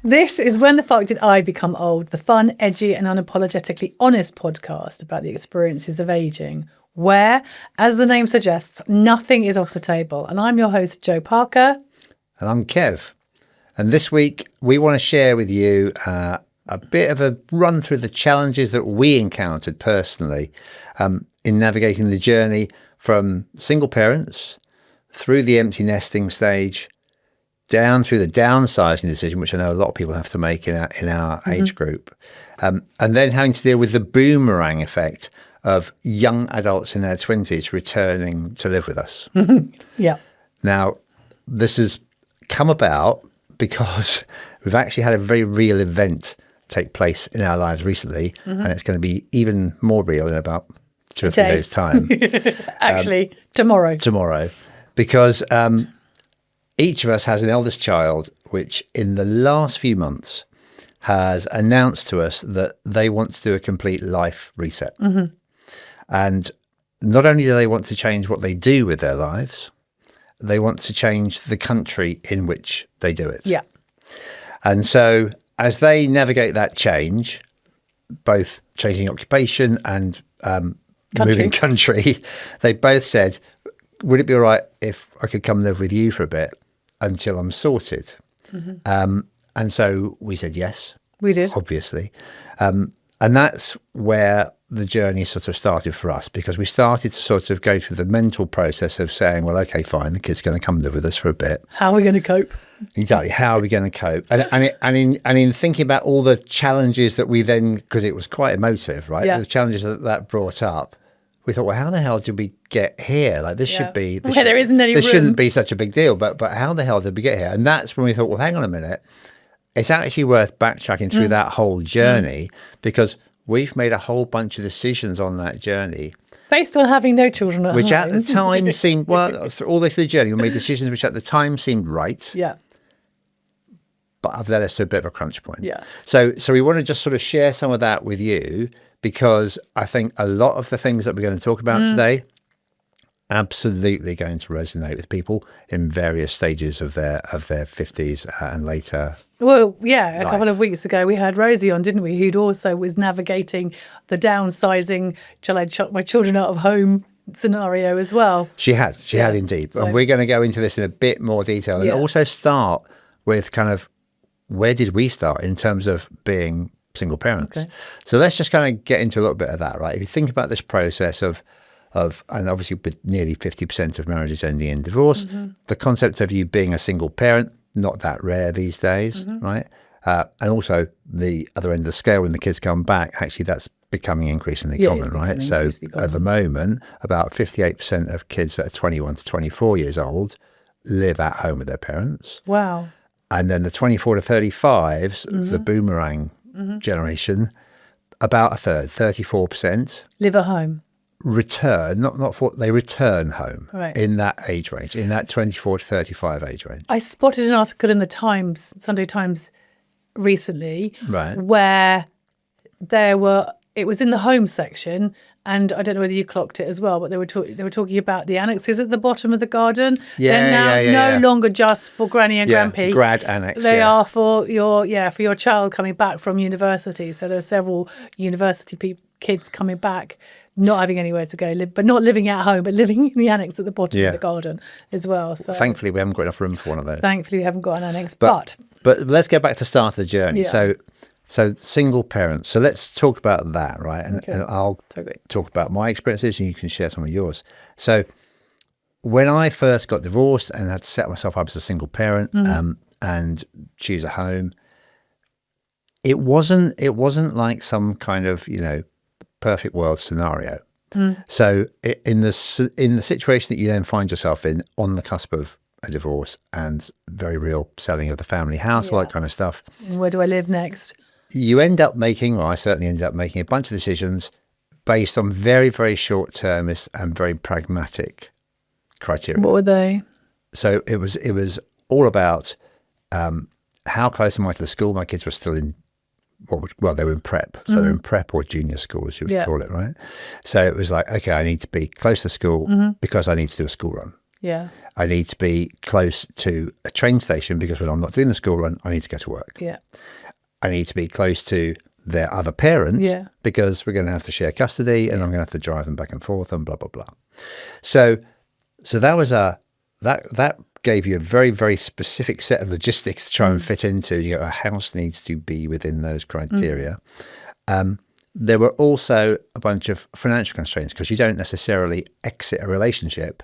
This is When the Fuck Did I Become Old, the fun, edgy and unapologetically honest podcast about the experiences of ageing, where, as the name suggests, nothing is off the table. And I'm your host, Jo Parker. And I'm Kev. And this week, we want to share with you a bit of a run through the challenges that we encountered personally in navigating the journey from single parents through the empty nesting stage, down through the downsizing decision, which I know a lot of people have to make in our age group, and then having to deal with the boomerang effect of young adults in their 20s returning to live with us. Yeah. Now, this has come about because we've actually had a very real event take place in our lives recently, and it's going to be even more real in about 2 or 3 days' time. Actually, tomorrow. Tomorrow, because each of us has an eldest child, which in the last few months has announced to us that they want to do a complete life reset. And not only do they want to change what they do with their lives, they want to change the country in which they do it. Yeah. And so as they navigate that change, both changing occupation and moving country, they both said, would it be all right if I could come live with you for a bit until I'm sorted? And so we said yes. We did. Obviously. And that's where the journey sort of started for us, because we started to sort of go through the mental process of saying, well, okay, fine, the kid's going to come live with us for a bit. How are we going to cope? Exactly. How are we going to cope? And in thinking about all the challenges that we then, because it was quite emotive, right? Yeah. The challenges that brought up, we thought, well, how the hell did we get here? Like this should be, there isn't any room. This shouldn't be such a big deal, but how the hell did we get here? And that's when we thought, well, hang on a minute. It's actually worth backtracking through that whole journey, because we've made a whole bunch of decisions on that journey. Based on having no children at which home. at the time seemed, well, all the way through the journey, we made decisions which at the time seemed right. Yeah. But have led us to a bit of a crunch point. Yeah. So we want to just sort of share some of that with you, because I think a lot of the things that we're going to talk about today absolutely going to resonate with people in various stages of their 50s and later. Well, yeah, a life. couple of weeks ago we had Rosie on, didn't we, who'd also was navigating the downsizing, shall I chuck my children out of home scenario as well. She had indeed. So- And we're going to go into this in a bit more detail and also start with kind of where did we start in terms of being single parents. Okay. So let's just kind of get into a little bit of that, right? If you think about this process of and obviously with nearly 50% of marriages ending in divorce, the concept of you being a single parent, not that rare these days, right? And also the other end of the scale, when the kids come back, actually that's becoming increasingly common, right? So at the moment, about 58% of kids that are 21 to 24 years old live at home with their parents. Wow. And then the 24 to 35s, the boomerang generation, about a third, 34%. Live at home. Return, they return home in that age range, in that 24 to 35 age range. I spotted an article in the Sunday Times recently, where it was in the home section, and I don't know whether you clocked it as well, but they were talking about the annexes at the bottom of the garden. They're now no longer just for Granny and Grampy. Grad annex. They are for your child coming back from university. So there's several university kids coming back, not having anywhere to go, but not living at home, but living in the annex at the bottom of the garden as well. So thankfully, we haven't got enough room for one of those. Thankfully, we haven't got an annex, but let's get back to the start of the journey. Yeah. So single parents. So let's talk about that, right? And I'll talk about my experiences, and you can share some of yours. So when I first got divorced and had to set myself up as a single parent and choose a home, it wasn't like some kind of perfect world scenario. So in the situation that you then find yourself in, on the cusp of a divorce and very real selling of the family house, all that kind of stuff. Where do I live next? You end up making, or I certainly ended up making, a bunch of decisions based on very, very short-termist and very pragmatic criteria. What were they? So it was all about how close am I to the school? My kids were still in, they were in prep. So they're in prep or junior school, as you would call it, right? So it was like, okay, I need to be close to school because I need to do a school run. Yeah. I need to be close to a train station because when I'm not doing the school run, I need to go to work. Yeah. I need to be close to their other parents because we're going to have to share custody and I'm going to have to drive them back and forth and blah, blah, blah. So that was that gave you a very, very specific set of logistics to try and fit into. You know, a house needs to be within those criteria. There were also a bunch of financial constraints because you don't necessarily exit a relationship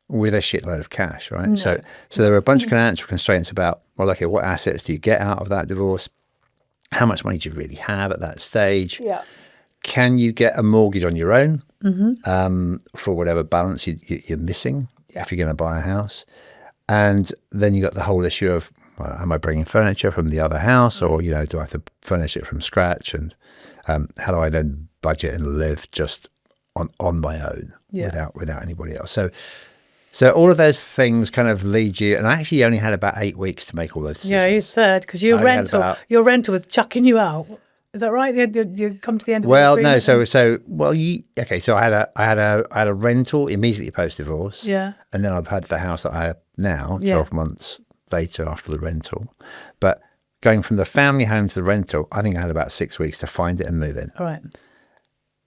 with a shitload of cash, right? No. So there were a bunch of financial constraints about, well, okay, what assets do you get out of that divorce? How much money do you really have at that stage? Yeah. Can you get a mortgage on your own for whatever balance you're missing if you're going to buy a house? And then you got the whole issue of, well, am I bringing furniture from the other house, or do I have to furnish it from scratch? And how do I then budget and live just on my own without anybody else? So all of those things kind of lead you, and I actually only had about 8 weeks to make all those decisions. Yeah, you said, because your rental was chucking you out. Is that right? You come to the end of the agreement? So I had a rental immediately post divorce. Yeah. And then I've had the house that I have now, 12 months later after the rental. But going from the family home to the rental, I think I had about 6 weeks to find it and move in. All right.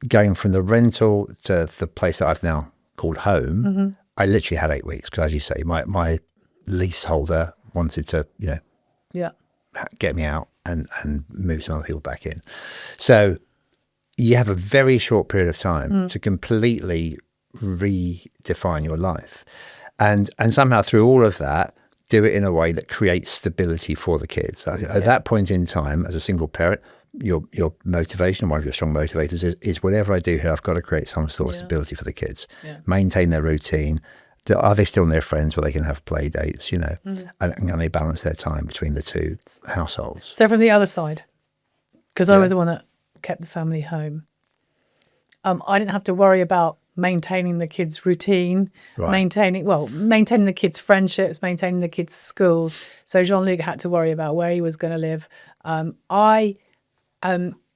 Going from the rental to the place that I've now called home, I literally had 8 weeks because, as you say, my leaseholder wanted to, get me out and move some other people back in. So you have a very short period of time to completely redefine your life. And somehow through all of that, do it in a way that creates stability for the kids. At that point in time, as a single parent, your motivation, one of your strong motivators is whatever I do here, I've got to create some sort of stability for the kids, maintain their routine. Are they still near friends where they can have play dates, and can they balance their time between the two households? So from the other side, because I was the one that kept the family home, I didn't have to worry about maintaining the kids' routine, maintaining the kids' friendships, maintaining the kids' schools. So Jean-Luc had to worry about where he was going to live.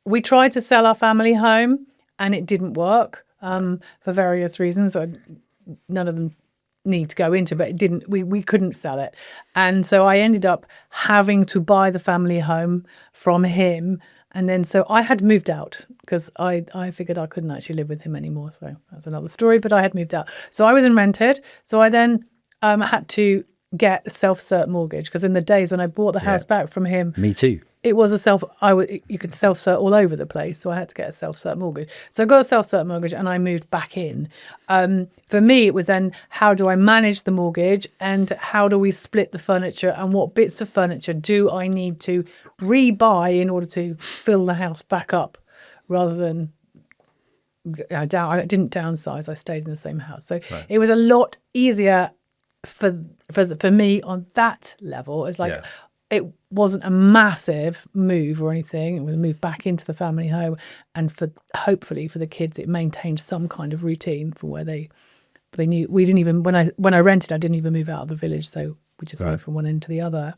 We tried to sell our family home and it didn't work for various reasons. None of them need to go into, but it didn't. We couldn't sell it, and so I ended up having to buy the family home from him. And then so I had moved out because I figured I couldn't actually live with him anymore. So that's another story. But I had moved out, so I was in rented. So I then had to get a self-cert mortgage because in the days when I bought the house back from him, me too. It was you could self-cert all over the place, so I had to get a self-cert mortgage. So I got a self-cert mortgage and I moved back in. For me, it was then how do I manage the mortgage and how do we split the furniture and what bits of furniture do I need to rebuy in order to fill the house back up rather than I didn't downsize. I stayed in the same house. So it was a lot easier for me on that level. It's like it wasn't a massive move or anything. It was a move back into the family home, and hopefully for the kids, it maintained some kind of routine for where they knew. We didn't even when I rented, I didn't even move out of the village, so we just went from one end to the other.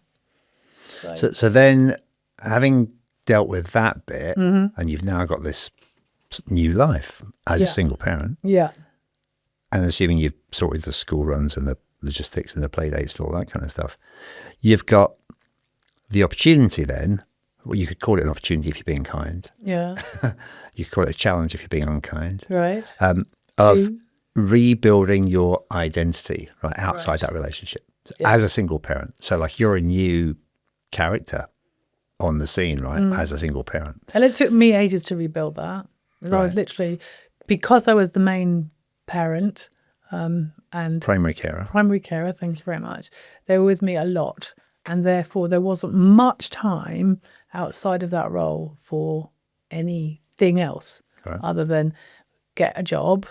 So then, having dealt with that bit, and you've now got this new life as a single parent, and assuming you've sorted the school runs and the logistics and the play dates and all that kind of stuff, you've got the opportunity then, well, you could call it an opportunity if you're being kind. Yeah. You could call it a challenge if you're being unkind. Right. Of rebuilding your identity outside that relationship as a single parent. So like you're a new character on the scene, as a single parent. And it took me ages to rebuild that. I was literally, because I was the main parent and primary carer, thank you very much. They were with me a lot. And therefore, there wasn't much time outside of that role for anything else other than get a job,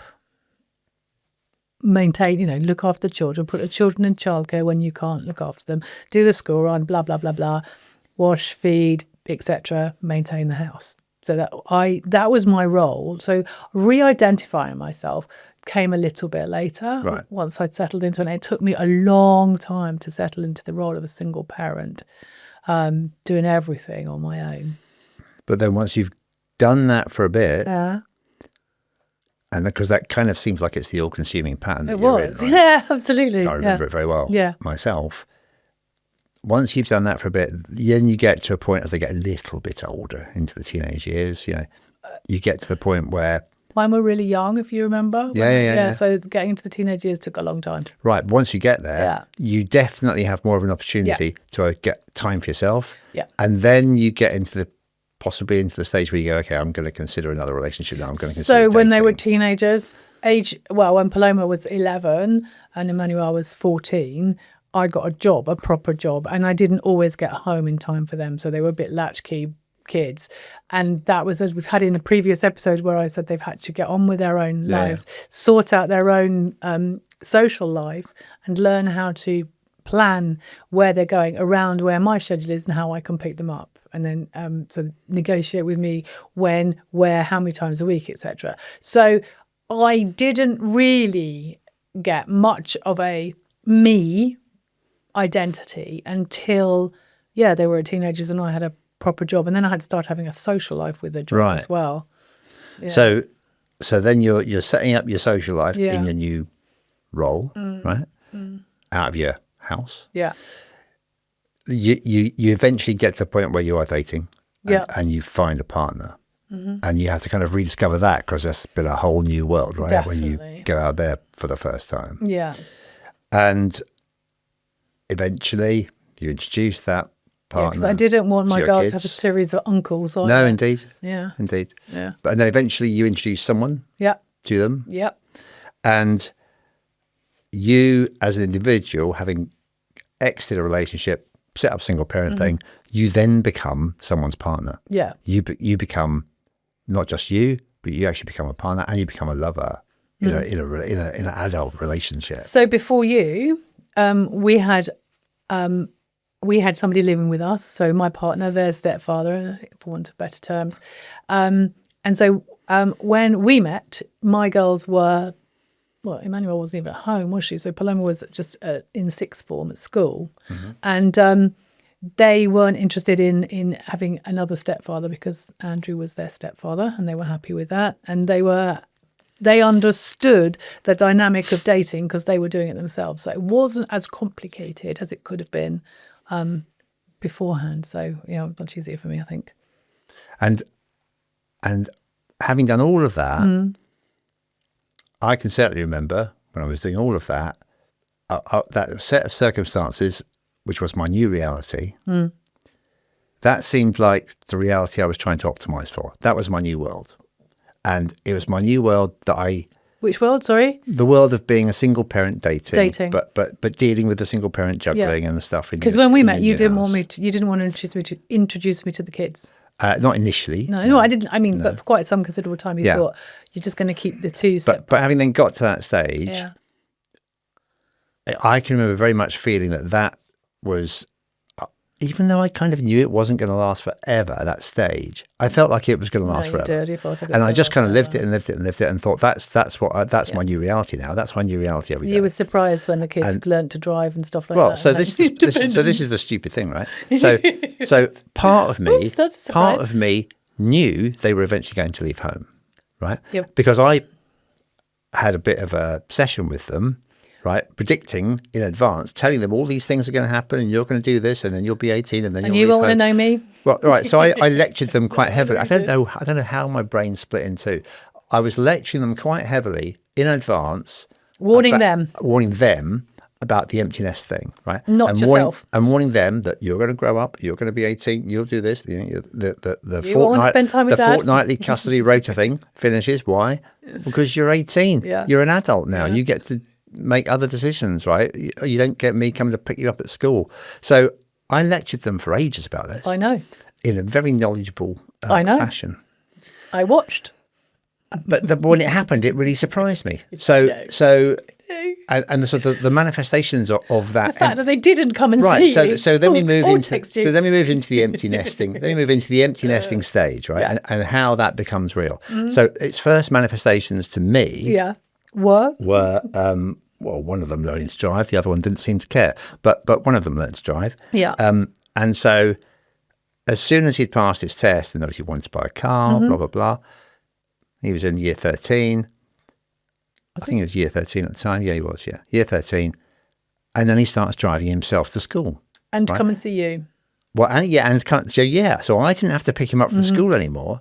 maintain, look after the children, put the children in childcare when you can't look after them, do the school run, blah, blah, blah, blah, wash, feed, etc., maintain the house. So that was my role. So re-identifying myself came a little bit later once I'd settled into it. And it took me a long time to settle into the role of a single parent, doing everything on my own. But then once you've done that for a bit, And because that kind of seems like it's the all-consuming pattern that It you're was. in, right? Yeah, absolutely. I remember it very well Yeah. myself. Once you've done that for a bit, then you get to a point as they get a little bit older into the teenage years, you get to the point where... Mine were really young, if you remember. Yeah. So getting into the teenage years took a long time. Right. Once you get there, you definitely have more of an opportunity to get time for yourself. Yeah. And then you get possibly into the stage where you go, okay, I'm going to consider another relationship now. I'm going to consider So when they were dating. teenagers, when Paloma was 11 and Emmanuel was 14, I got a job, a proper job, and I didn't always get home in time for them. So they were a bit latchkey kids. And that was, as we've had in a previous episode where I said they've had to get on with their own lives, sort out their own social life and learn how to plan where they're going around where my schedule is and how I can pick them up. And then so negotiate with me when, where, how many times a week, etc. So I didn't really get much of a me identity until they were teenagers and I had a proper job, and then I had to start having a social life with a job as well. So then you're setting up your social life in your new role, right? Out of your house. You eventually get to the point where you are dating and you find a partner, and you have to kind of rediscover that because that's been a whole new world, right? Definitely. When you go out there for the first time. And eventually you introduce that partner. Because I didn't want my girls to have a kids. series of uncles. No, indeed. Yeah. Indeed. Yeah. But then eventually you introduce someone to them. And you as an individual, having exited a relationship, set up single parent thing, you then become someone's partner. You become not just you, but you actually become a partner and you become a lover in an adult relationship. So before you, we had somebody living with us. So my partner, their stepfather, for want of better terms. And so when we met, my girls were, Emmanuel wasn't even at home, was she? So Paloma was just in sixth form at school. And they weren't interested in having another stepfather because Andrew was their stepfather and they were happy with that. And they understood the dynamic of dating because they were doing it themselves. So it wasn't as complicated as it could have been beforehand. So, much easier for me, I think. And having done all of that, I can certainly remember when I was doing all of that, that set of circumstances, which was my new reality, that seemed like the reality I was trying to optimize for. That was my new world. And it was my new world that Which world, sorry? The world of being a single parent dating. But dealing with the single parent juggling and the stuff. Because when we met, you didn't want to introduce me to the kids. Not initially. No, I didn't. I mean, but for quite some considerable time, you thought you're just going to keep the two separate. But having then got to that stage, I can remember very much feeling that was, even though I kind of knew it wasn't going to last forever at that stage, I felt like it was going to last forever. You felt it was and I just kind of lived it forever. and lived it and thought that's my new reality now. That's my new reality every day. You were surprised when the kids learned to drive and stuff like that. Well, so this is the stupid thing, right? So part of me knew they were eventually going to leave home, right? Yep. Because I had a bit of a session with them, right? Predicting in advance, telling them all these things are going to happen and you're going to do this and then you'll be 18 and then you'll you leave want to home. know me? Well, right. So I lectured them quite heavily. I don't know how my brain split in two. I was lecturing them quite heavily in advance. Warning them about the empty nest thing, right? Not yourself. And warning them that you're going to grow up, you're going to be 18, you'll do this. The want to spend time with Dad? fortnightly custody rota thing finishes. Why? Because you're 18. Yeah. You're an adult now. You get to make other decisions, right? You don't get me coming to pick you up at school. So I lectured them for ages about this. I know. In a very knowledgeable fashion. I watched. But when it happened, it really surprised me. And the sort of the manifestations of that. The fact that they didn't come and see you. So then we move into the empty nesting. Then we move into the empty nesting stage, right? And how that becomes real. So its first manifestations to me were one of them learning to drive. The other one didn't seem to care. But one of them learned to drive. Yeah. And so as soon as he'd passed his test and obviously wanted to buy a car, blah, blah, blah, he was in year 13. I think he was year 13 at the time. Yeah, he was, yeah. Year 13. And then he starts driving himself to school. And to come and see you. Well, so I didn't have to pick him up from school anymore.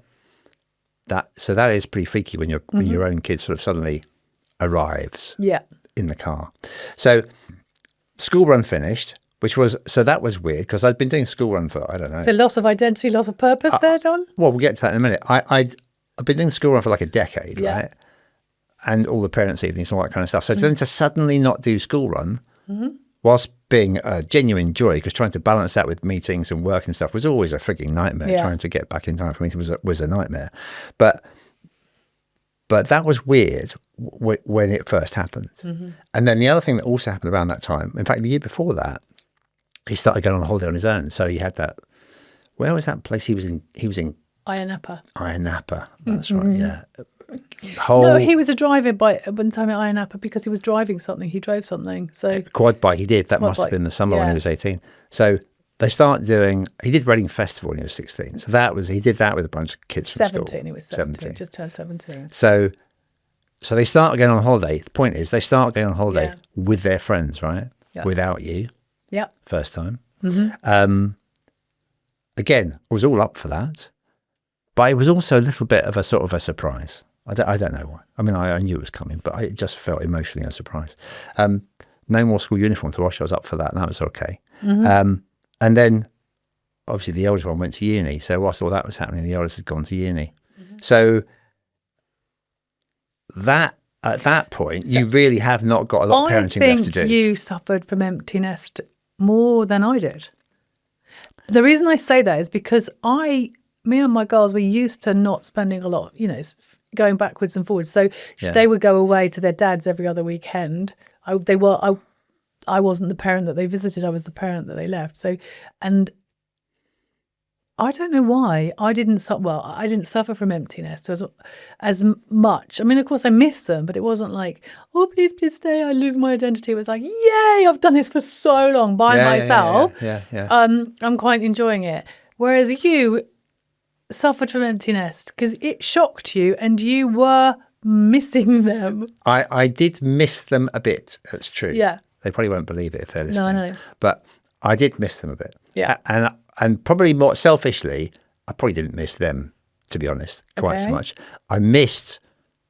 So that is pretty freaky when your own kid sort of suddenly arrives in the car. So school run finished, that was weird because I'd been doing school run for, I don't know. So loss of identity, loss of purpose there, Don? Well, we'll get to that in a minute. I've been doing school run for like a decade, right? And all the parents' evenings and all that kind of stuff. So then to suddenly not do school run, whilst being a genuine joy, because trying to balance that with meetings and work and stuff was always a frigging nightmare. Trying to get back in time for meetings was a nightmare. But that was weird when it first happened. And then the other thing that also happened around that time, in fact, the year before that, he started going on holiday on his own. So he had that, where was that place he was in? He was in Ayia Napa. That's right, yeah. No, he was a driver by one time at Ayia Napa because he was driving something. He drove something. So quad bike, he did. That must have been the summer when he was 18. So they start doing, he did Reading Festival when he was 16. So he did that with a bunch of kids from 17, school. He was 17, just turned 17. So they start going on holiday. The point is they start going on holiday with their friends, right? Yeah. Without you. Yeah. First time. Again, I was all up for that. But it was also a little bit of a sort of a surprise. I don't know why. I mean, I knew it was coming, but it just felt emotionally a surprise. No more school uniform to wash. I was up for that, and that was okay. And then, obviously, the oldest one went to uni. So whilst all that was happening, the oldest had gone to uni. So at that point, you really have not got a lot of parenting left to do. I think you suffered from empty nest more than I did. The reason I say that is because me and my girls, we used to not spending a lot, going backwards and forwards. So they would go away to their dads every other weekend. I wasn't the parent that they visited. I was the parent that they left. So, and I don't know why I didn't suffer from empty nest as much. I mean, of course, I miss them, but it wasn't like, oh, please stay. I lose my identity. It was like, yay, I've done this for so long by myself. I'm quite enjoying it. Whereas you suffered from empty nest because it shocked you and you were missing them. I did miss them a bit. That's true. Yeah. They probably won't believe it if they're listening. No, I know. But I did miss them a bit. Yeah. And probably more selfishly, I probably didn't miss them, to be honest, quite so much. I missed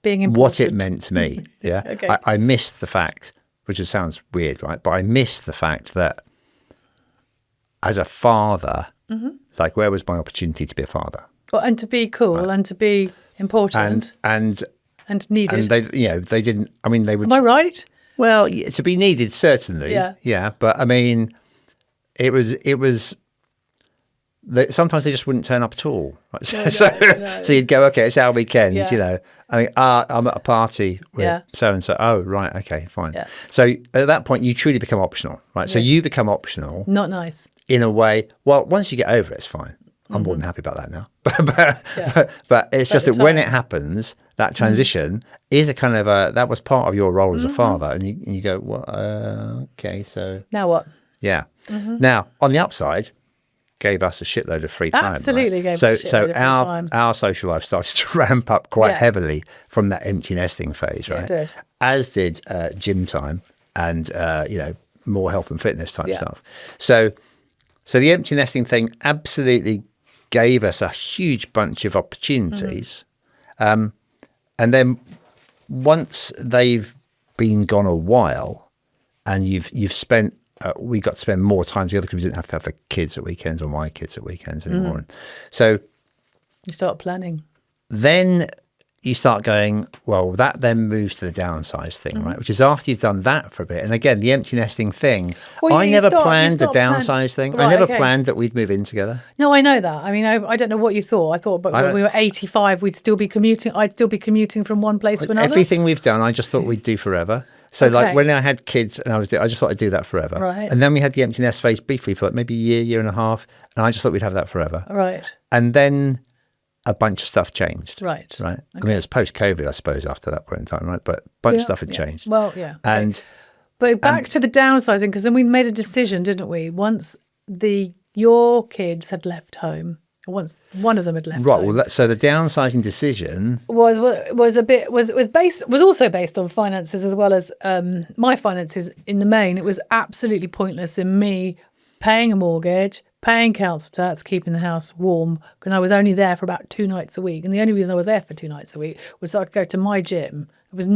being important. What it meant to me. Yeah. Okay. I missed the fact, which just sounds weird, right? But I missed the fact that as a father, like, where was my opportunity to be a father? Well, and to be cool and to be important and needed. And they didn't. I mean, they would. Am I right? Well, to be needed, certainly. Yeah. But I mean, it was. Sometimes they just wouldn't turn up at all. Right? So you'd go, okay, it's our weekend. I think, I'm at a party with so and so. Oh, right, okay, fine. Yeah. So at that point, you truly become optional, right? Yes. So you become optional. Not nice. In a way. Well, once you get over it, it's fine. I'm more than happy about that now. But it's just that when it happens, that transition is a kind of that was part of your role as a father. And you go, well, okay, so. Now what? Yeah. Now, on the upside, gave us a shitload of free time. Absolutely gave us a shitload of free time. Our social life started to ramp up quite heavily from that empty nesting phase, right? Yeah, it did. As did gym time and, more health and fitness type stuff. So the empty nesting thing absolutely gave us a huge bunch of opportunities. And then once they've been gone a while and you've spent, we got to spend more time together because we didn't have to have the kids at weekends or my kids at weekends anymore. And so you start planning. Then you start going, well, that then moves to the downsize thing, right? Which is after you've done that for a bit. And again, the empty nesting thing, I never planned the downsize thing. Right, I never planned that we'd move in together. No, I know that. I mean, I don't know what you thought. I thought, but when we were 85, we'd still be commuting. I'd still be commuting from one place to another. Everything we've done, I just thought we'd do forever. So like when I had kids and I just thought I'd do that forever. Right. And then we had the empty nest phase briefly for like maybe a year and a half. And I just thought we'd have that forever. Right. And then a bunch of stuff changed. Right. Okay. I mean, it was post-COVID, I suppose, after that point in time, right? But a bunch of stuff had changed. Well, yeah. And but back to the downsizing, because then we made a decision, didn't we? Once your kids had left home Once one of them had left. Right. home. Well, so the downsizing decision was also based on finances as well as my finances. In the main, it was absolutely pointless in me paying a mortgage, paying council tax, keeping the house warm, because I was only there for about 2 nights a week, and the only reason I was there for 2 nights a week was so I could go to my gym. It was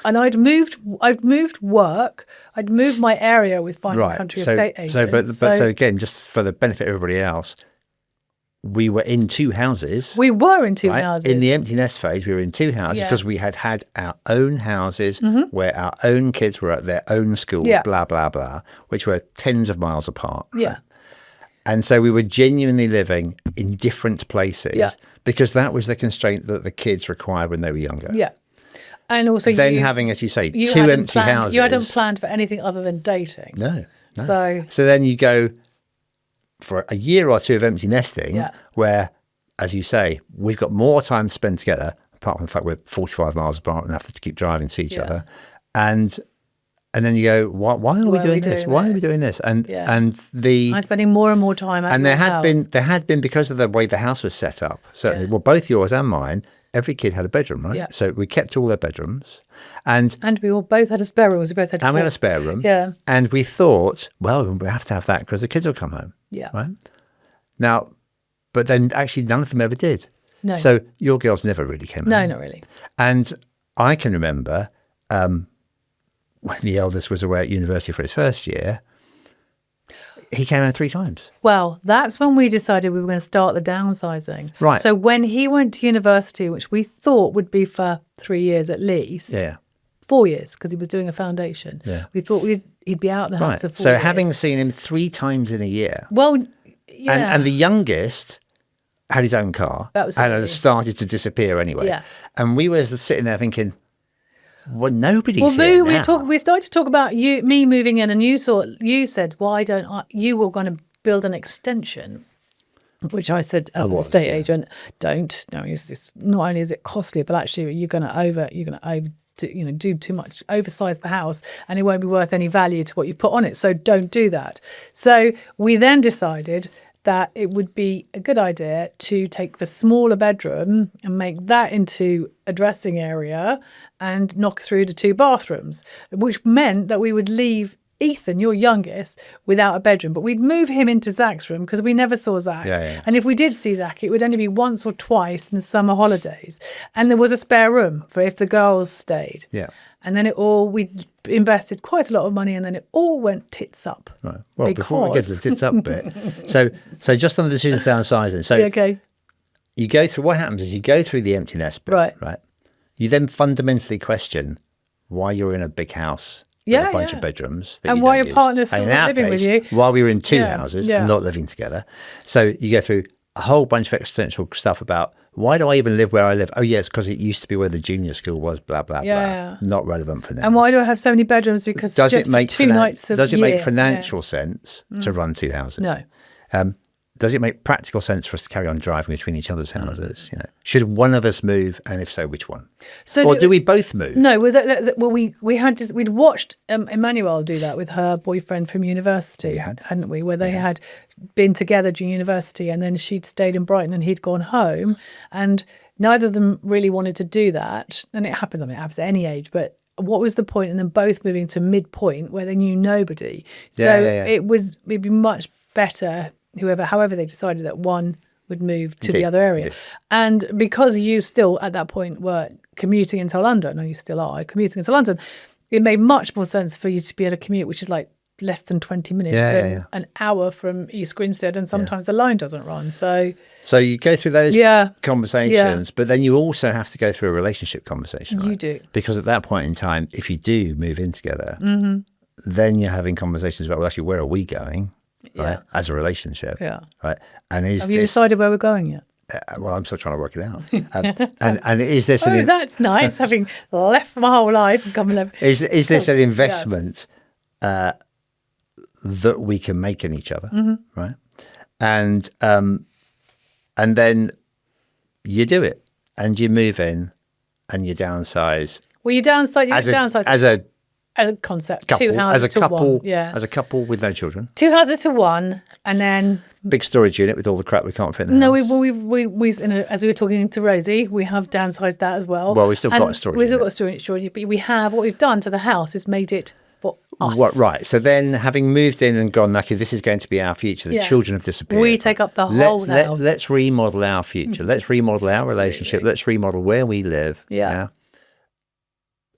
and I'd moved work, I'd moved my area with Fine Country estate agents. So again, just for the benefit of everybody else, we were in 2 houses. We were in 2 houses. In the empty nest phase, we were in 2 houses because we had our own houses where our own kids were at their own schools, blah, blah, blah, which were tens of miles apart. Yeah. And so we were genuinely living in different places because that was the constraint that the kids required when they were younger. Yeah. And also then having, as you say, 2 empty houses. You hadn't planned for anything other than dating. No. So then you go for a year or 2 of empty nesting where, as you say, we've got more time to spend together, apart from the fact we're 45 miles apart and have to keep driving to each other. And then you go, why are we doing this? Why are we doing this? And I'm spending more and more time at there had been because of the way the house was set up, certainly, well, both yours and mine, every kid had a bedroom, right? Yeah. So we kept all their bedrooms. And we all both had a spare room. We both had we had a spare room. Yeah. And we thought, well, we have to have that because the kids will come home. Yeah. Right? Now, but then actually none of them ever did. No. So your girls never really came home. No, not really. And I can remember when the eldest was away at university for his first year, he came home 3 times. Well, that's when we decided we were going to start the downsizing. Right. So when he went to university, which we thought would be for 3 years at least, 4 years, because he was doing a foundation. Yeah. We thought he'd be out of the house for 4 years. So having seen him 3 times in a year. Well, yeah. And the youngest had his own car and had started to disappear anyway. Yeah. And we were sitting there thinking, well, nobody's here now. We started to talk about me moving in, and you said, why don't you were going to build an extension, which I said as an estate agent, don't. No, it's just, not only is it costly, but actually you're going to do too much, oversize the house, and it won't be worth any value to what you put on it. So don't do that. So we then decided that it would be a good idea to take the smaller bedroom and make that into a dressing area and knock through the 2 bathrooms, which meant that we would leave Ethan, your youngest, without a bedroom. But we'd move him into Zach's room because we never saw Zach. Yeah. And if we did see Zach, it would only be once or twice in the summer holidays. And there was a spare room for if the girls stayed. Yeah. And then we invested quite a lot of money, and then it all went tits up. Right. Well, before we get to the tits up bit, so just on the decision of downsizing. So you go through, what happens is you go through the empty nest bit, right? You then fundamentally question why you're in a big house with a bunch of bedrooms. And why your partner's still living with you. While we were in 2 houses and not living together. So you go through a whole bunch of existential stuff about, why do I even live where I live? Oh, yes, because it used to be where the junior school was, blah, blah, blah. Not relevant for now. And why do I have so many bedrooms? Because does just it make 2 nights a year. Does it make financial sense to run 2 houses? No. Does it make practical sense for us to carry on driving between each other's houses? Should one of us move, and if so, which one? Or do we both move? No, we'd watched Emmanuel do that with her boyfriend from university, hadn't we? Where they had been together during university, and then she'd stayed in Brighton and he'd gone home, and neither of them really wanted to do that. And it happens. I mean, it happens at any age, but what was the point? And then both moving to midpoint where they knew nobody. So it'd be much better. However they decided that one would move to the other area. And because you still at that point were commuting into London, and you still are commuting into London, it made much more sense for you to be able to commute, which is like less than 20 minutes than an hour from East Grinstead, and sometimes the line doesn't run. So you go through those conversations, but then you also have to go through a relationship conversation. Right? You do. Because at that point in time, if you do move in together, then you're having conversations about, well, actually, where are we going? Right, as a relationship, right? And have you decided where we're going yet? Well, I'm still trying to work it out. And is this that's nice, having left my whole life and come and is this an investment that we can make in each other, right? And then you do it, and you move in, and you downsize. Well, you downsize. As a concept, couple, 2 houses to 1. As a couple with no children. 2 houses to 1, and then big storage unit with all the crap we can't fit in the No, house. as we were talking to Rosie, we have downsized that as well. Well, we've still got a storage We've still unit. got a storage unit, but what we've done to the house is made it for us. Right. So then, having moved in and gone, okay, this is going to be our future. The children have disappeared. We take up the whole house. Let's remodel our future. Let's remodel our relationship. Let's remodel where we live. Yeah.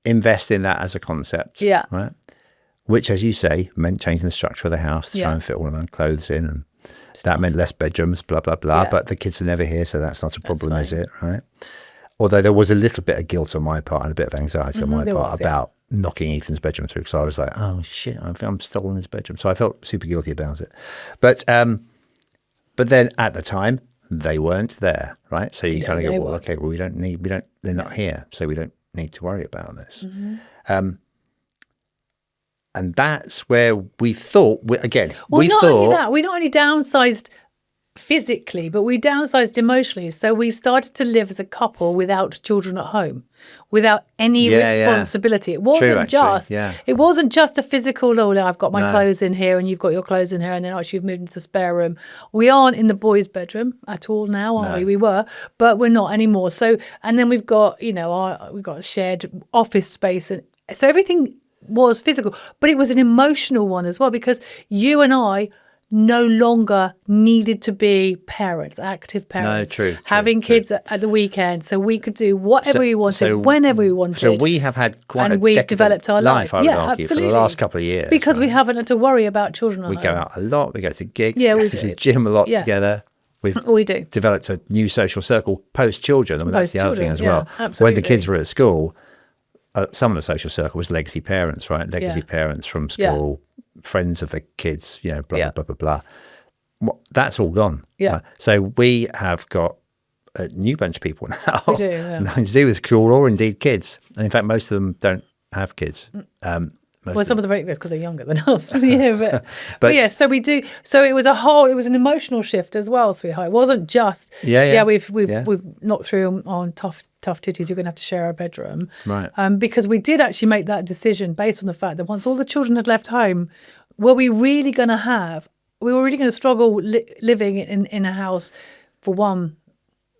Invest in that as a concept. Yeah. Right. Which, as you say, meant changing the structure of the house to try and fit all of our clothes in, and that meant less bedrooms. Blah blah blah. Yeah. But the kids are never here, so that's not a problem, is it? Right. Although there was a little bit of guilt on my part and a bit of anxiety on my part about knocking Ethan's bedroom through, because I was like, oh shit, I'm still in his bedroom. So I felt super guilty about it. But then at the time they weren't there, right? So you kind of go, well, okay, well they're not here, so we don't need to worry about this. And that's where we thought, only that, we not only downsized physically, but we downsized emotionally. So we started to live as a couple without children at home, without any responsibility. It wasn't it wasn't just a physical, I've got my clothes in here and you've got your clothes in here, and then actually you've moved into the spare room. We aren't in the boys' bedroom at all now, are we? We were, but we're not anymore. So, and then we've got, we've got a shared office space, and so everything was physical, but it was an emotional one as well, because you and I no longer needed to be parents, active parents, having kids at the weekend, so we could do whatever we wanted, whenever we wanted. So we have had quite and we've developed our life. I would argue, for the last couple of years. Because we haven't had to worry about children at home. We go out a lot, we go to gigs, we go to the gym a lot together. We do. Developed a new social circle post-children. I mean, that's the other thing as well. Absolutely. When the kids were at school, some of the social circle was legacy parents, right? Legacy parents from school, friends of the kids, blah, blah, blah, blah, blah. Well, that's all gone. Yeah. Right? So we have got a new bunch of people now. We do, yeah. Nothing to do with school or indeed kids. And in fact, most of them don't have kids. Some of them are because they're younger than us. but yeah, so we do. So it was an emotional shift as well, sweetheart. It wasn't just, we've knocked through on tough titties, you're going to have to share our bedroom. Right. Because we did actually make that decision based on the fact that once all the children had left home, we were really going to struggle living in a house, for one,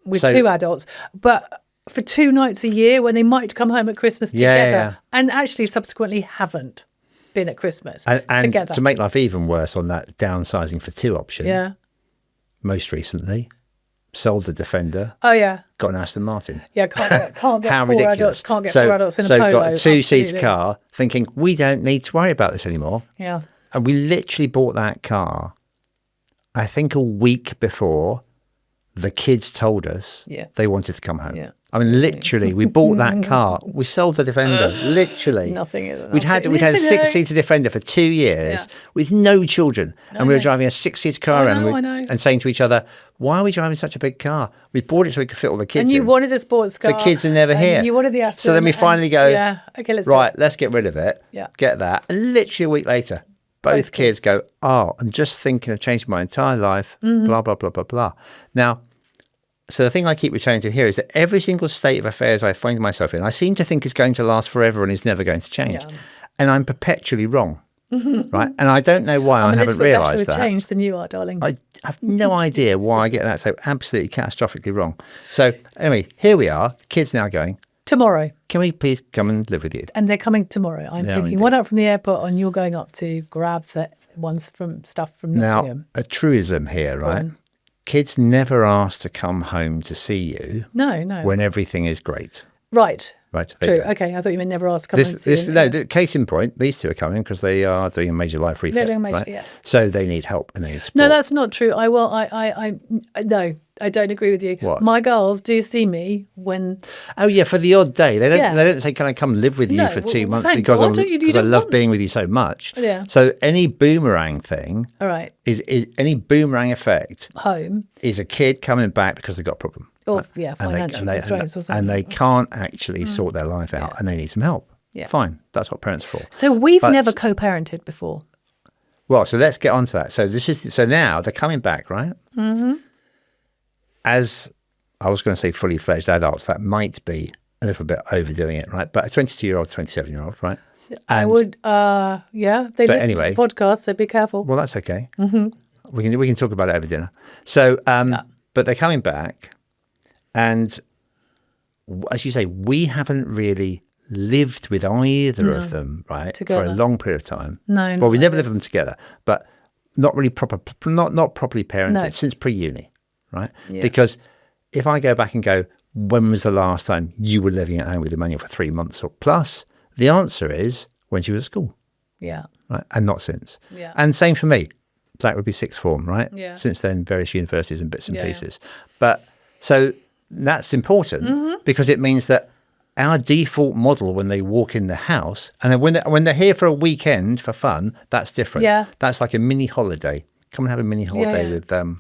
with two adults, but for 2 nights a year when they might come home at Christmas together, and actually subsequently haven't been at Christmas and together. To make life even worse on that downsizing for two option, most recently, sold the Defender. Oh yeah. Got an Aston Martin. Yeah, can't get How four ridiculous. adults. Can't get 4 adults in a Polo. Got a 2-seat car, thinking we don't need to worry about this anymore. Yeah. And we literally bought that car, I think a week before the kids told us they wanted to come home. Yeah. I mean, literally, we bought that car. We sold the Defender. Literally, nothing is. We'd had a 6-seater Defender for 2 years with no children, and we were driving a 6-seater car around and saying to each other, "Why are we driving such a big car? We bought it so we could fit all the kids." And you wanted a sports car. The kids are never here. You wanted the Aston. So then we finally go, okay, let's get rid of it. Yeah, get that. And literally a week later, both kids go, "Oh, I'm just thinking of changing my entire life." Blah blah blah blah blah. Now. So the thing I keep returning to here is that every single state of affairs I find myself in, I seem to think is going to last forever and is never going to change. Yeah. And I'm perpetually wrong, right? And I don't know why I haven't realised that. Changed than you are, darling. I have no idea why I get that so absolutely catastrophically wrong. So anyway, here we are, kids now going, tomorrow. Can we please come and live with you? And they're coming tomorrow. I'm picking one up from the airport and you're going up to grab the ones from Nottingham. Now, a truism here, right? Kids never ask to come home to see you. No. When everything is great. Right. True. Okay, I thought you meant never asked to come home to see you. No, case in point, these two are coming because they are doing a major life refit. They're doing a major, So they need help and they need support. No, that's not true. No, I don't agree with you. What? My girls do see me when. Oh yeah, for the odd day. They don't say, "Can I come live with you for 2 months because I love being with you so much." Yeah. So any boomerang thing, all right, is any boomerang effect home is a kid coming back because they've got a problem. Financial constraints or something. And they can't actually sort their life out, and they need some help. Yeah. Fine, that's what parents are for. So we've never co-parented before. Well, so let's get on to that. So now they're coming back, right? Mm-hmm. As I was going to say, fully fledged adults. That might be a little bit overdoing it, right? But a 22-year-old, 27-year-old, right? I would, they listen to the podcast, so be careful. Well, that's okay. Mm-hmm. we can talk about it over dinner. So, but they're coming back, and as you say, we haven't really lived with either of them, right, together. for a long period of time. No, well, we never lived with them together, but not really not properly parented since pre-uni, right? Yeah. Because if I go back and go, when was the last time you were living at home with Emmanuel for 3 months or plus? The answer is when she was at school. Yeah. Right, and not since. Yeah. And same for me. That would be sixth form, right? Yeah. Since then, various universities and bits and pieces. But so that's important because it means that our default model when they walk in the house, and then when they're here for a weekend for fun, that's different. Yeah. That's like a mini holiday. Come and have a mini holiday with Kev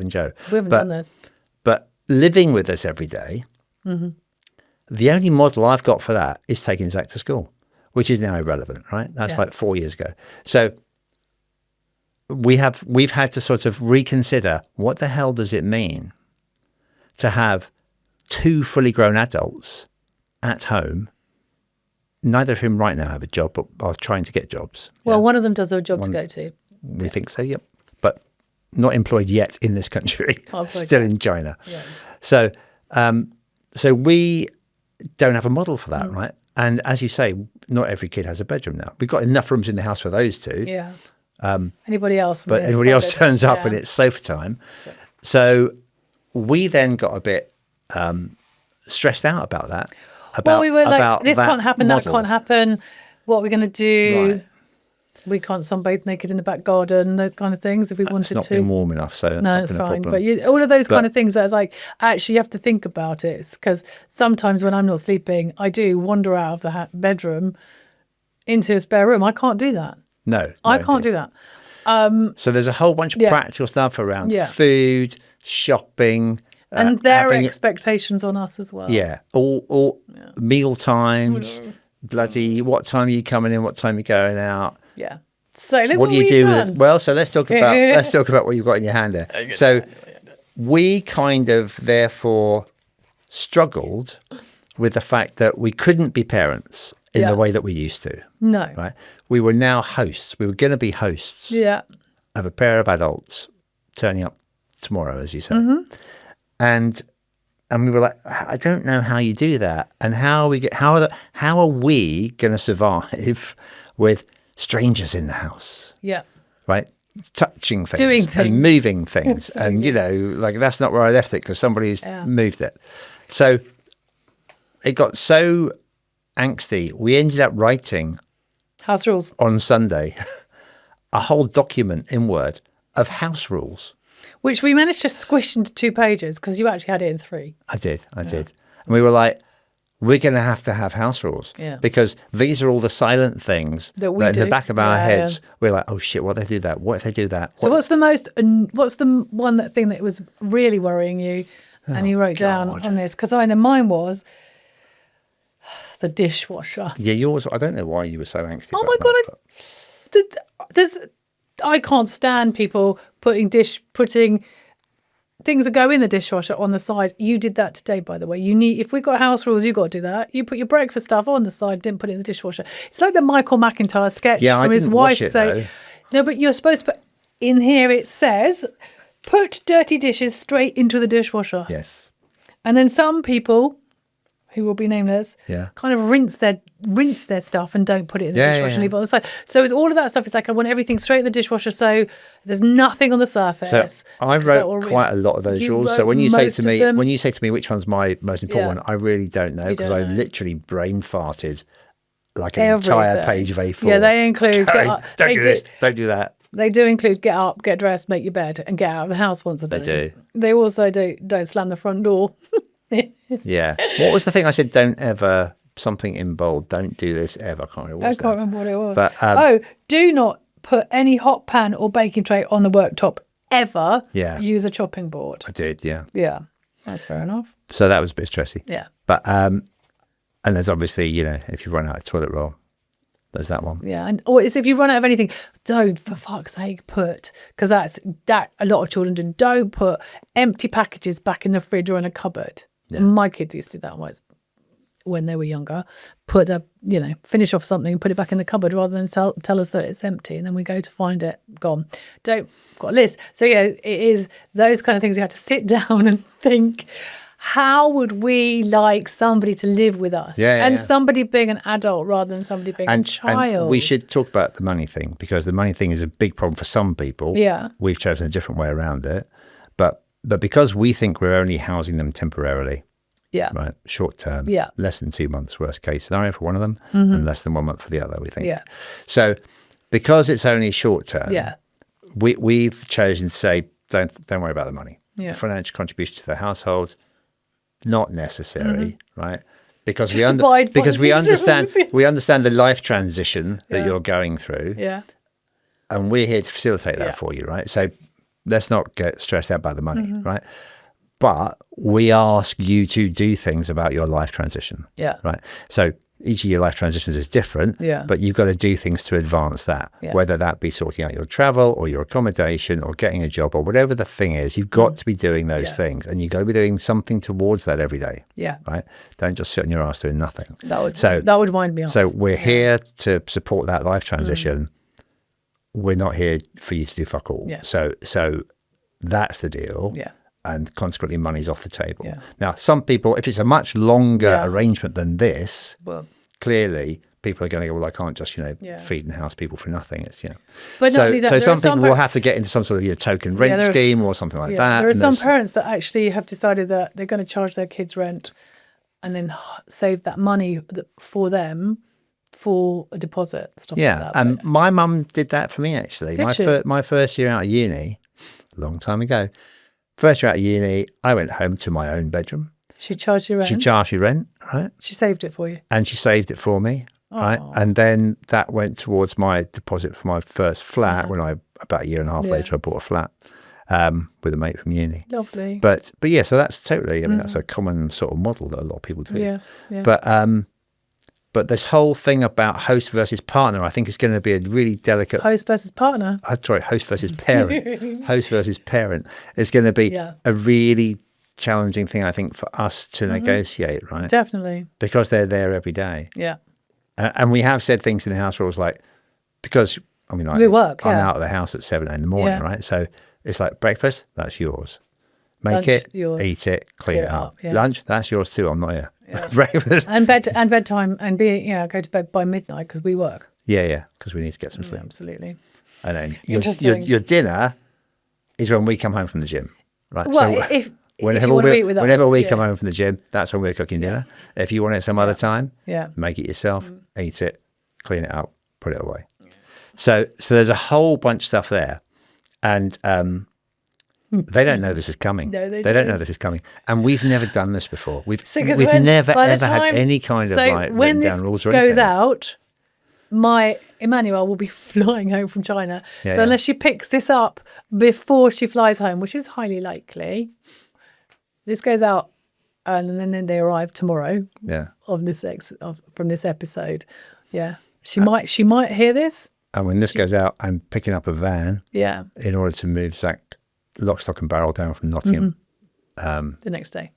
and Joe. We haven't done this. But living with us every day, the only model I've got for that is taking Zach to school, which is now irrelevant, right? That's like 4 years ago. So we've had to sort of reconsider, what the hell does it mean to have 2 fully grown adults at home, neither of whom right now have a job, but are trying to get jobs. Well, one of them does have a job to go to. We think so, yep. But not employed yet in this country, still in China. Yeah. So, so we don't have a model for that, right? And as you say, not every kid has a bedroom now. We've got enough rooms in the house for those 2. Yeah. Anybody else? But anybody else turns up and it's sofa time. Sure. So we then got a bit stressed out about that. We were like, this can't happen, model. That can't happen. What are we going to do? Right. We can't sunbathe naked in the back garden, those kind of things, if we wanted to. It's not been warm enough, so that's no, it's fine. But all of those kind of things that are like, actually, you have to think about it. Because sometimes when I'm not sleeping, I do wander out of the bedroom into a spare room. I can't do that. No, I can't do that. So there's a whole bunch of practical stuff around food, shopping. And their expectations on us as well. Yeah, all meal times, bloody what time are you coming in, what time are you going out. Yeah. So look what do you do with it? Well, so let's talk about what you've got in your hand there. So we kind of therefore struggled with the fact that we couldn't be parents in the way that we used to. No. Right? We were now hosts. We were going to be hosts of a pair of adults turning up tomorrow, as you say. And we were like, I don't know how you do that, and how are we going to survive with strangers in the house? Yeah, right, touching things, doing things, and moving things, and like that's not where I left it because somebody's moved it. So it got so angsty. We ended up writing house rules on Sunday, a whole document in Word of house rules. Which we managed to squish into 2 pages because you actually had it in 3. I did. And we were like, we're going to have house rules because these are all the silent things that in the back of our heads. We're like, oh shit, what if they do that? What if they do that? So what's the one thing that was really worrying you and you wrote down on this? Because I know mine was the dishwasher. Yeah, yours. I don't know why you were so angsty. Oh my God. I can't stand people putting things that go in the dishwasher on the side. You did that today, by the way. If we've got house rules, you've got to do that. You put your breakfast stuff on the side, didn't put it in the dishwasher. It's like the Michael McIntyre sketch from his wife saying, no, but you're supposed to put, in here it says, put dirty dishes straight into the dishwasher. Yes. And then some people, who will be nameless, kind of rinse their stuff and don't put it in the dishwasher and leave it on the side. So it's all of that stuff. It's like I want everything straight in the dishwasher so there's nothing on the surface. So I wrote quite a lot of those rules. So when you say to me which one's my most important one, I really don't know because I literally brain farted like an entire page of A4. Yeah, they include don't do this, don't do that. They do include get up, get dressed, make your bed, and get out of the house once a day. They do. They also don't slam the front door. Yeah. What was the thing I said? Don't ever, something in bold. Don't do this ever. I can't remember what it was. But, do not put any hot pan or baking tray on the worktop ever. Yeah. Use a chopping board. I did, yeah. Yeah. That's fair enough. So that was a bit stressy. Yeah. But, and there's obviously, if you run out of toilet roll, there's that one. Yeah. Or it's if you run out of anything, don't, for fuck's sake, because that a lot of children do. Don't put empty packages back in the fridge or in a cupboard. Yeah. My kids used to do that once. when they were younger, finish off something, put it back in the cupboard rather than tell us that it's empty, and then we go to find it gone. Got a list. So yeah, it is those kind of things you have to sit down and think, how would we like somebody to live with us? Somebody being an adult rather than somebody being a child. And we should talk about the money thing, because the money thing is a big problem for some people. Yeah. We've chosen a different way around it. But because we think we're only housing them temporarily, right, short term, less than 2 months, worst case scenario for one of them, and less than 1 month for the other, we think. Yeah. So because it's only short term, we've chosen to say, don't worry about the money. The financial contribution to the household, not necessary, right? Because we understand the life transition that you're going through. Yeah. And we're here to facilitate that for you, right? So let's not get stressed out by the money, right? But we ask you to do things about your life transition. Yeah. Right. So each of your life transitions is different, but you've got to do things to advance that, whether that be sorting out your travel or your accommodation or getting a job or whatever the thing is. You've got to be doing those things, and you've got to be doing something towards that every day. Yeah. Right. Don't just sit on your ass doing nothing. That would wind me up. So we're here to support that life transition. We're not here for you to do fuck all. Yeah. So that's the deal. Yeah. And consequently, money's off the table. Yeah. Now, some people, if it's a much longer arrangement than this, clearly people are going to go, well, I can't just, feed and house people for nothing. It's, But not only that, so some people will have to get into some sort of token rent scheme or something like that. There are some parents that actually have decided that they're going to charge their kids rent and then save that money for them for a deposit, stuff like that. And my mum did that for me, actually. My first year out of uni, a long time ago, first year out of uni, I went home to my own bedroom. She charged you rent? She charged me rent, right? She saved it for you? And she saved it for me, right? And then that went towards my deposit for my first flat when about a year and a half later, I bought a flat with a mate from uni. Lovely. But yeah, so that's totally, that's a common sort of model that a lot of people do. Yeah. But this whole thing about host versus partner, I think is going to be a really delicate... Host versus partner? Sorry, host versus parent. Host versus parent is going to be a really challenging thing, I think, for us to negotiate, right? Definitely. Because they're there every day. Yeah. And we have said things in the house rules like, because, we work, I'm out of the house at 7 in the morning, right? So it's like, breakfast, that's yours. Make it, eat it, clean it up. Yeah. Lunch, that's yours too. I'm not here. Yeah. Breakfast and bedtime, and go to bed by midnight because we work. Yeah, because we need to get some sleep. Absolutely. And then your dinner is when we come home from the gym, right? Well, so whenever we come home from the gym, that's when we're cooking dinner. If you want it some other time, make it yourself, eat it, clean it up, put it away. So there's a whole bunch of stuff there, and they don't know this is coming. No, they don't know this is coming. And we've never done this before. We've never, ever had any kind of written down rules or anything. When this goes out, my Emmanuel will be flying home from China. So unless she picks this up before she flies home, which is highly likely, this goes out and then they arrive tomorrow from this episode. Yeah. She might hear this. And when this goes out, I'm picking up a van in order to move Zach lock, stock and barrel down from Nottingham the next day.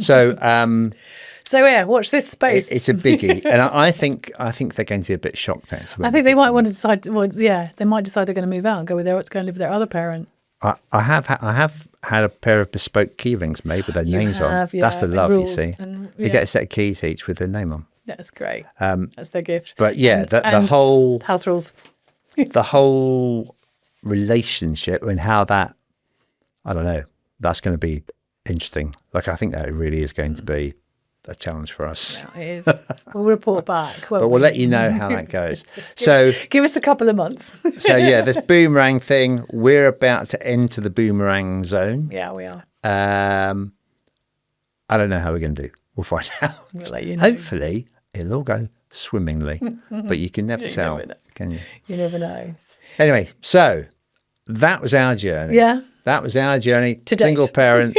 So watch this space. It's a biggie, and I think they're going to be a bit shocked. Actually, I think they might want to decide. Well, they might decide they're going to move out and go and live with their other parent. I have had a pair of bespoke key rings made with their names on. That's the love, you see. And, you get a set of keys each with their name on. That's great. That's their gift. But the whole house rules, the whole relationship and how that, I don't know, that's going to be interesting. Like, I think that really is going to be a challenge for us. Yeah, it is. We'll report back. But we'll let you know how that goes. So give us a couple of months. So this boomerang thing, we're about to enter the boomerang zone. Yeah, we are. I don't know how we're going to do. We'll find out. We'll let you know. Hopefully, it'll all go swimmingly. But you can never tell, can you? You never know. Anyway, so that was our journey. Yeah. That was our journey. To date. Single parents,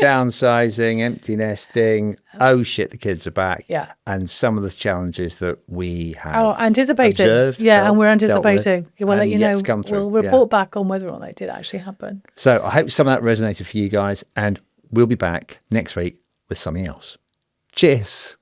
downsizing, empty nesting. Oh shit, the kids are back. Yeah. And some of the challenges that we have anticipating. Observed, and we're anticipating. We'll let you know. We'll report back on whether or not it did actually happen. So I hope some of that resonated for you guys, and we'll be back next week with something else. Cheers.